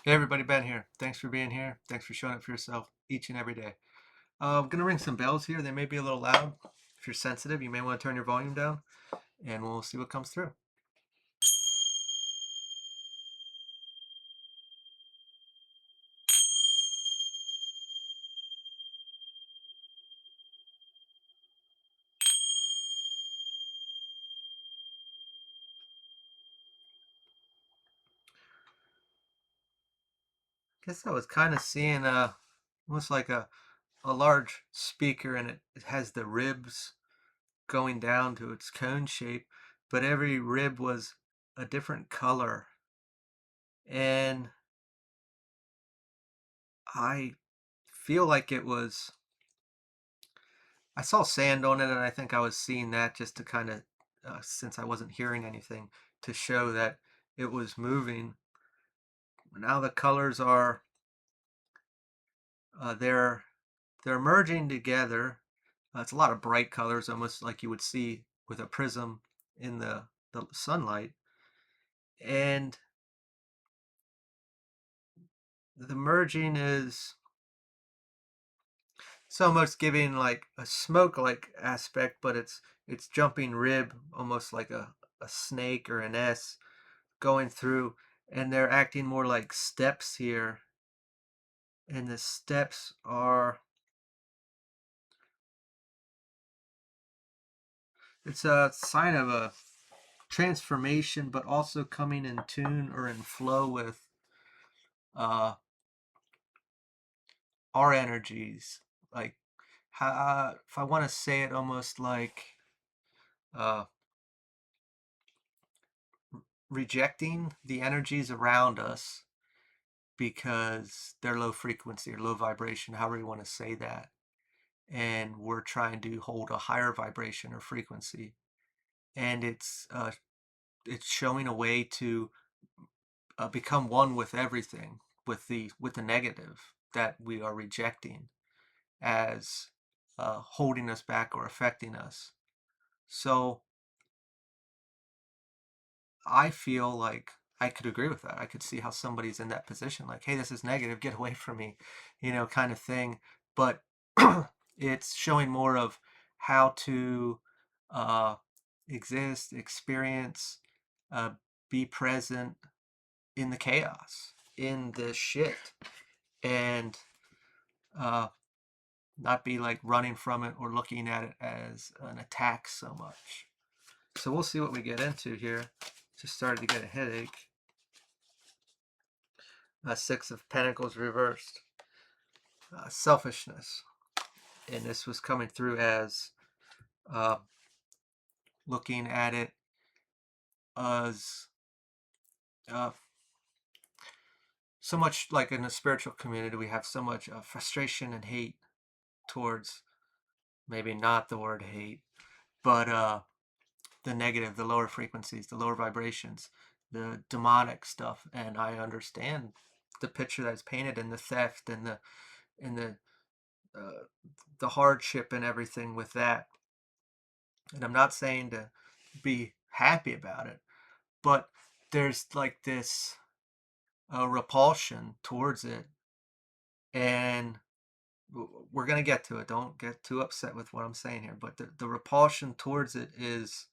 Hey everybody, Ben here. Thanks for being here. Thanks for showing up for yourself each and every day. I'm gonna ring some bells here. They may be a little loud. If you're sensitive, you may want to turn your volume down, and we'll see what comes through. Guess I was kind of seeing almost like a large speaker, and it has the ribs going down to its cone shape, but every rib was a different color, and I feel like it was. I saw sand on it, and I think I was seeing that just to kind of, since I wasn't hearing anything, to show that it was moving. Now the colors are uh, they're they're merging together. It's a lot of bright colors, almost like you would see with a prism in the sunlight, and the merging is it's almost giving like a smoke like aspect, but it's jumping rib almost like a snake or an S going through, and they're acting more like steps here, and the steps are it's a sign of a transformation, but also coming in tune or in flow with uh our energies, like how, if I want to say it, almost like uh rejecting the energies around us because they're low frequency or low vibration, however you want to say that, and we're trying to hold a higher vibration or frequency, and it's showing a way to become one with everything, with the negative that we are rejecting as holding us back or affecting us. So I feel like I could agree with that. I could see how somebody's in that position, like, hey, this is negative, get away from me, kind of thing. But it's showing more of how to uh, exist, experience, uh, be present in the chaos, in this shit, and uh, not be like running from it or looking at it as an attack so much. So we'll see what we get into here. Just started to get a headache. Six of Pentacles reversed. Selfishness. And this was coming through as uh, looking at it as uh, so much like in a spiritual community, we have so much frustration and hate towards maybe not the word hate, but the negative, the lower frequencies, the lower vibrations, the demonic stuff. And I understand the picture that's painted and the theft and uh, the hardship and everything with that. And I'm not saying to be happy about it, but there's like this repulsion towards it, and we're gonna get to it. Don't get too upset with what I'm saying here, but the repulsion towards it is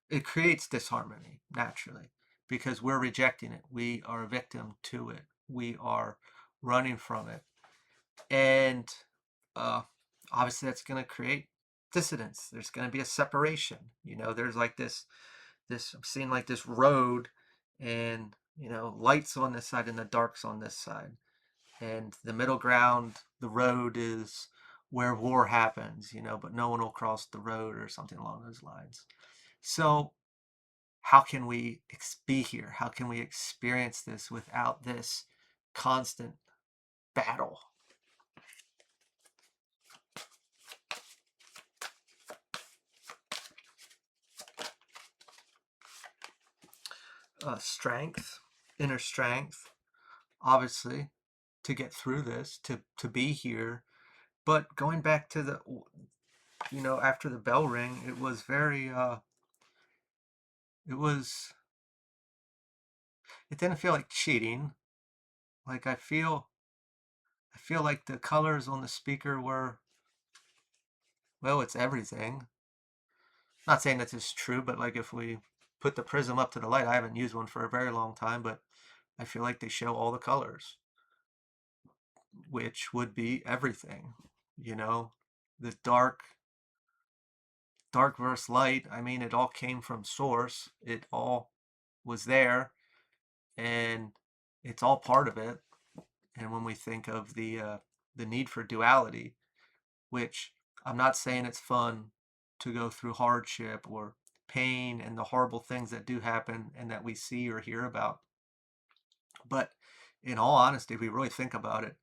it creates disharmony naturally because we're rejecting it. We are a victim to it. We are running from it, and uh, obviously that's going to create dissidence. There's going to be a separation. There's like this I'm seeing like this road, and lights on this side and the darks on this side, and the middle ground, the road is where war happens. But no one will cross the road or something along those lines. So how can we be here? How can we experience this without this constant battle? Strength, inner strength, obviously, to get through this, to be here. But going back to after the bell ring, it was very, it was, it didn't feel like cheating, Like I feel like the colors on the speaker were, well, it's everything. Not saying that this is true, but like if we put the prism up to the light, I haven't used one for a very long time, but I feel like they show all the colors, which would be everything, you know, the dark versus light. I mean, it all came from source. It all was there, and it's all part of it. And when we think of the need for duality, which I'm not saying it's fun to go through hardship or pain and the horrible things that do happen and that we see or hear about. But in all honesty, if we really think about it,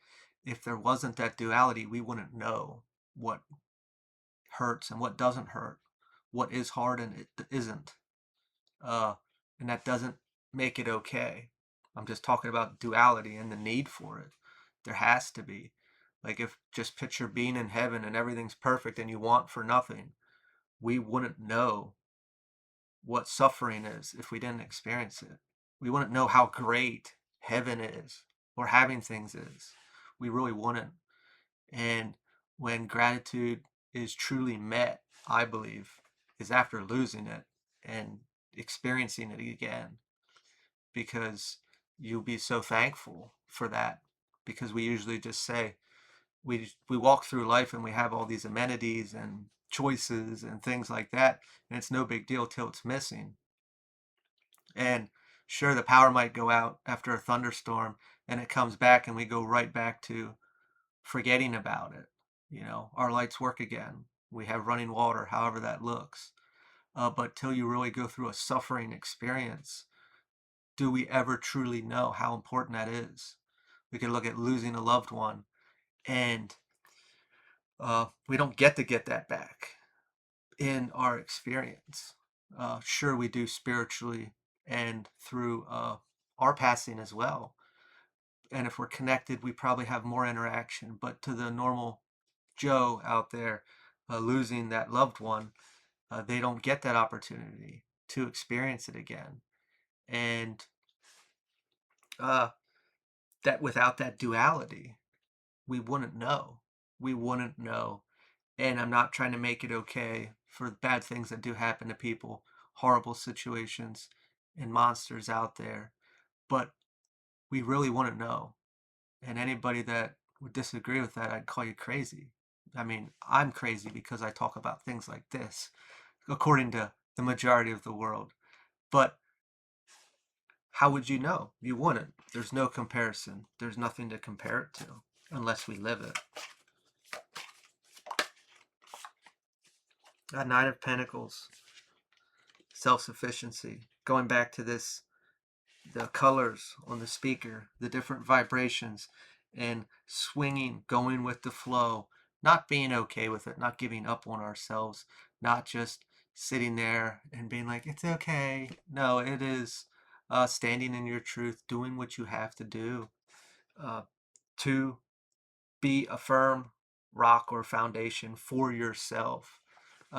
if there wasn't that duality, we wouldn't know what hurts and what doesn't hurt, what is hard and it isn't. Uh, and that doesn't make it okay. I'm just talking about duality and the need for it. There has to be. Like if just picture being in heaven and everything's perfect and you want for nothing, we wouldn't know what suffering is if we didn't experience it. We wouldn't know how great heaven is or having things is. We really wouldn't. And when gratitude is truly met, I believe, is after losing it and experiencing it again, because you'll be so thankful for that. Because we usually just say, we walk through life and we have all these amenities and choices and things like that, and it's no big deal till it's missing. And sure, the power might go out after a thunderstorm and it comes back and we go right back to forgetting about it. You know, our lights work again. We have running water, however that looks. But till you really go through a suffering experience, do we ever truly know how important that is? We could look at losing a loved one, and we don't get to get that back in our experience. Sure, we do spiritually and through our passing as well. And if we're connected, we probably have more interaction. But to the normal Joe out there losing that loved one, they don't get that opportunity to experience it again. And uh, that without that duality, we wouldn't know. We wouldn't know. And I'm not trying to make it okay for bad things that do happen to people, horrible situations and monsters out there. But we really wouldn't know. And anybody that would disagree with that, I'd call you crazy. I mean, I'm crazy because I talk about things like this, according to the majority of the world. But how would you know? You wouldn't. There's no comparison. There's nothing to compare it to unless we live it. That Knight of Pentacles, self-sufficiency. Going back to this, the colors on the speaker, the different vibrations, and swinging, going with the flow, not being okay with it, not giving up on ourselves, not just sitting there and being like, it's okay. No, it is standing in your truth, doing what you have to do to be a firm rock or foundation for yourself.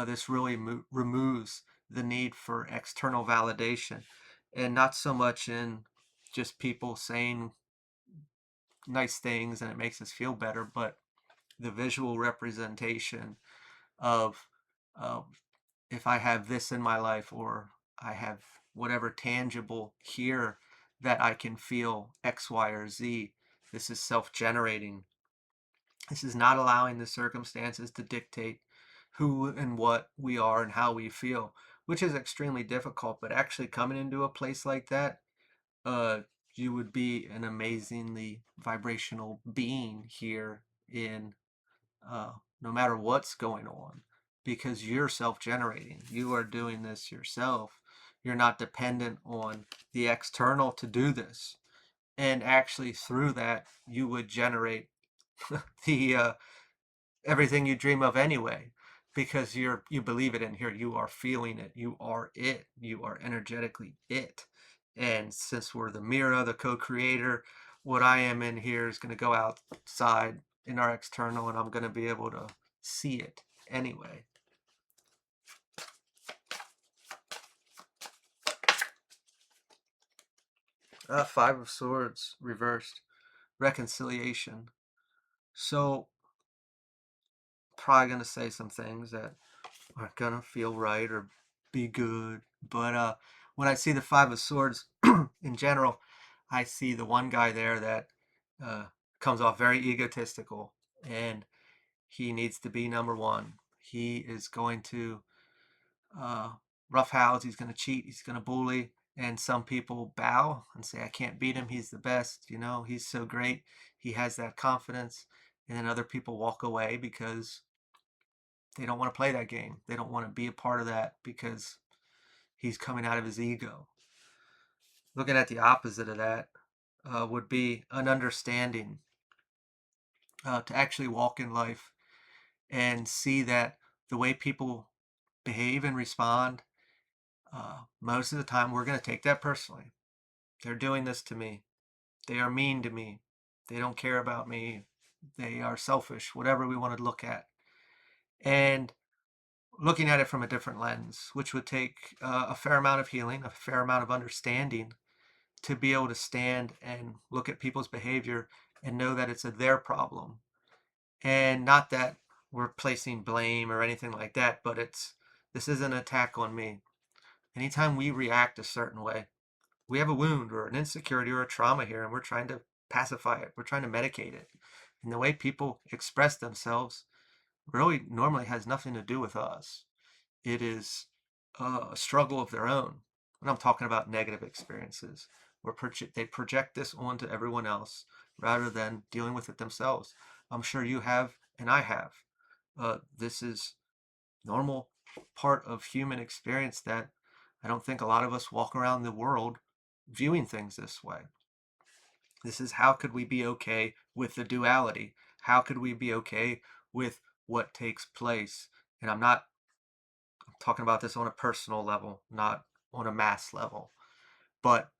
This really removes the need for external validation, and not so much in just people saying nice things and it makes us feel better, but the visual representation of uh, if I have this in my life or I have whatever tangible here that I can feel X, Y, or Z. This is self-generating. This is not allowing the circumstances to dictate who and what we are and how we feel, which is extremely difficult. But actually coming into a place like that, uh, you would be an amazingly vibrational being here in no matter what's going on, because you're self-generating. You are doing this yourself. You're not dependent on the external to do this. And actually through that, you would generate the everything you dream of anyway, because you believe it in here. You are feeling it. You are it. You are energetically it. And since we're the mirror, the co-creator, what I am in here is going to go outside in our external, and I'm going to be able to see it anyway. Five of Swords reversed. reconciliation. So, probably going to say some things that aren't going to feel right or be good. But when I see the Five of Swords in general, I see the one guy there that uh, comes off very egotistical, and he needs to be number one. He is going to uh, roughhouse, he's going to cheat, he's going to bully, and some people bow and say, I can't beat him, he's the best, he's so great, he has that confidence. And then other people walk away because they don't want to play that game. They don't want to be a part of that because he's coming out of his ego. Looking at the opposite of that would be an understanding, to actually walk in life and see that the way people behave and respond, most of the time we're going to take that personally. They're doing this to me. They are mean to me. They don't care about me. They are selfish, whatever we want to look at. And looking at it from a different lens, which would take a fair amount of healing, a fair amount of understanding to be able to stand and look at people's behavior and know that it's their problem. And not that we're placing blame or anything like that, but this is an attack on me. Anytime we react a certain way, we have a wound or an insecurity or a trauma here, and we're trying to pacify it. We're trying to medicate it. And the way people express themselves really normally has nothing to do with us. It is a struggle of their own. And I'm talking about negative experiences where they project this onto everyone else rather than dealing with it themselves. I'm sure you have, and I have. This is normal part of human experience that I don't think a lot of us walk around the world viewing things this way. This is how could we be okay with the duality? How could we be okay with what takes place? And I'm talking about this on a personal level, not on a mass level. But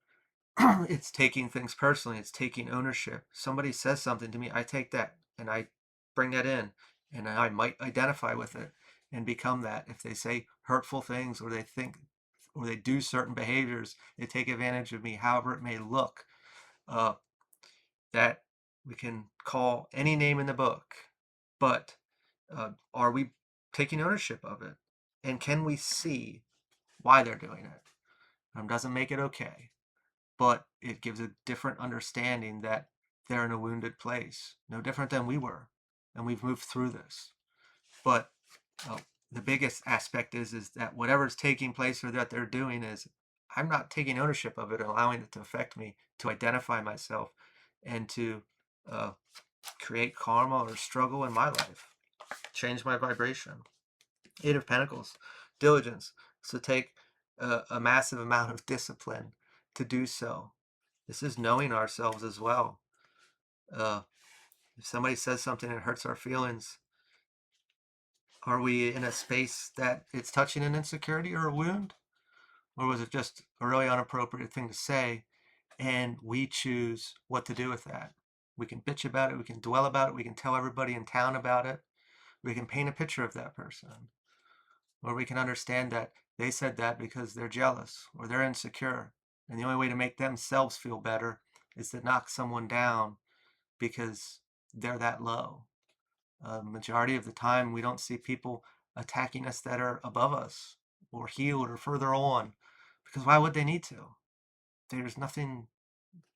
it's taking things personally. It's taking ownership. Somebody says something to me, I take that and I bring that in, and I might identify with it and become that. If they say hurtful things or they think or they do certain behaviors, they take advantage of me, however it may look, uh, that we can call any name in the book. But are we taking ownership of it? And can we see why they're doing it? Doesn't make it okay, but it gives a different understanding that they're in a wounded place, no different than we were, and we've moved through this. But uh, the biggest aspect is that whatever's taking place or that they're doing is I'm not taking ownership of it, allowing it to affect me, to identify myself, and to uh, create karma or struggle in my life, change my vibration. Eight of Pentacles, diligence. So take a massive amount of discipline to do so. This is knowing ourselves as well. Uh, if somebody says something that hurts our feelings, are we in a space that it's touching an insecurity or a wound? Or was it just a really inappropriate thing to say? And we choose what to do with that. We can bitch about it. We can dwell about it. We can tell everybody in town about it. We can paint a picture of that person. Or we can understand that they said that because they're jealous or they're insecure. And the only way to make themselves feel better is to knock someone down because they're that low. Majority of the time, we don't see people attacking us that are above us or healed or further on, because why would they need to? There's nothing,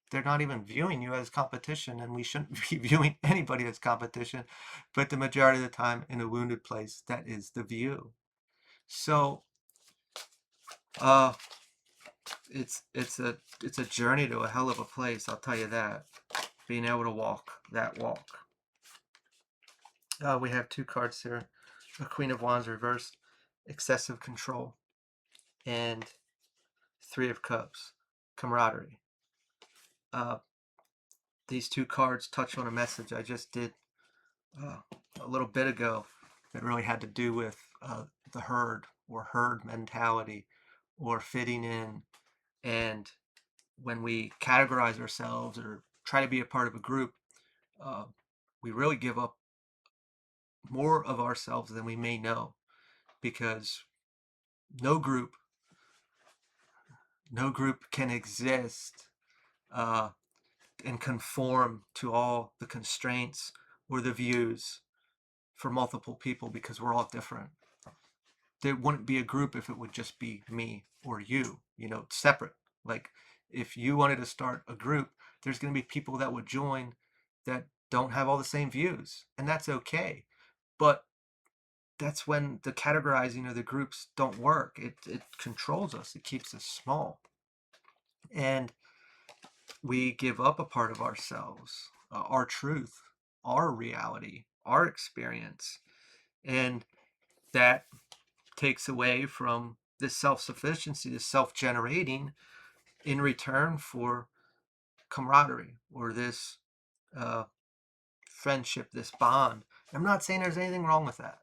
they're not even viewing you as competition, and we shouldn't be viewing anybody as competition. But the majority of the time, in a wounded place, that is the view. So, uh, it's a journey to a hell of a place, I'll tell you that. Being able to walk that walk. We have two cards here: a Queen of Wands reversed, excessive control, and Three of Cups, camaraderie. These two cards touch on a message I just did a little bit ago that really had to do with the herd or herd mentality or fitting in. And when we categorize ourselves or try to be a part of a group, uh, we really give up more of ourselves than we may know, because no group no group can exist uh, and conform to all the constraints or the views for multiple people because we're all different. There wouldn't be a group if it would just be me or you, separate. Like if you wanted to start a group, there's going to be people that would join that don't have all the same views, and that's okay. But that's when the categorizing of the groups don't work. It controls us. It keeps us small. And we give up a part of ourselves, our truth, our reality, our experience. And that takes away from this self-sufficiency, this self-generating in return for camaraderie or this uh, friendship, this bond. I'm not saying there's anything wrong with that,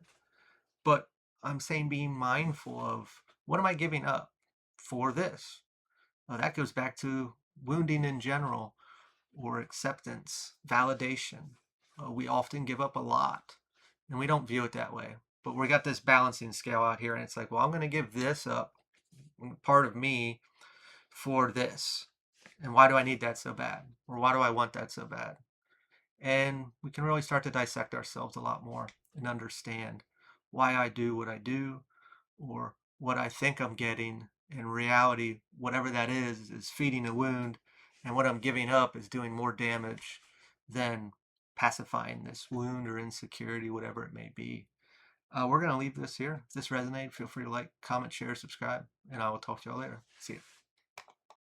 but I'm saying being mindful of what am I giving up for this? That goes back to wounding in general or acceptance, validation. We often give up a lot and we don't view it that way. But we got this balancing scale out here, and it's like, well, I'm going to give this up, part of me, for this. And why do I need that so bad? Or why do I want that so bad? And we can really start to dissect ourselves a lot more and understand why I do what I do or what I think I'm getting. In reality, whatever that is feeding a wound, and what I'm giving up is doing more damage than pacifying this wound or insecurity, whatever it may be. We're going to leave this here. If this resonated, feel free to like, comment, share, subscribe, and I will talk to y'all later. See you.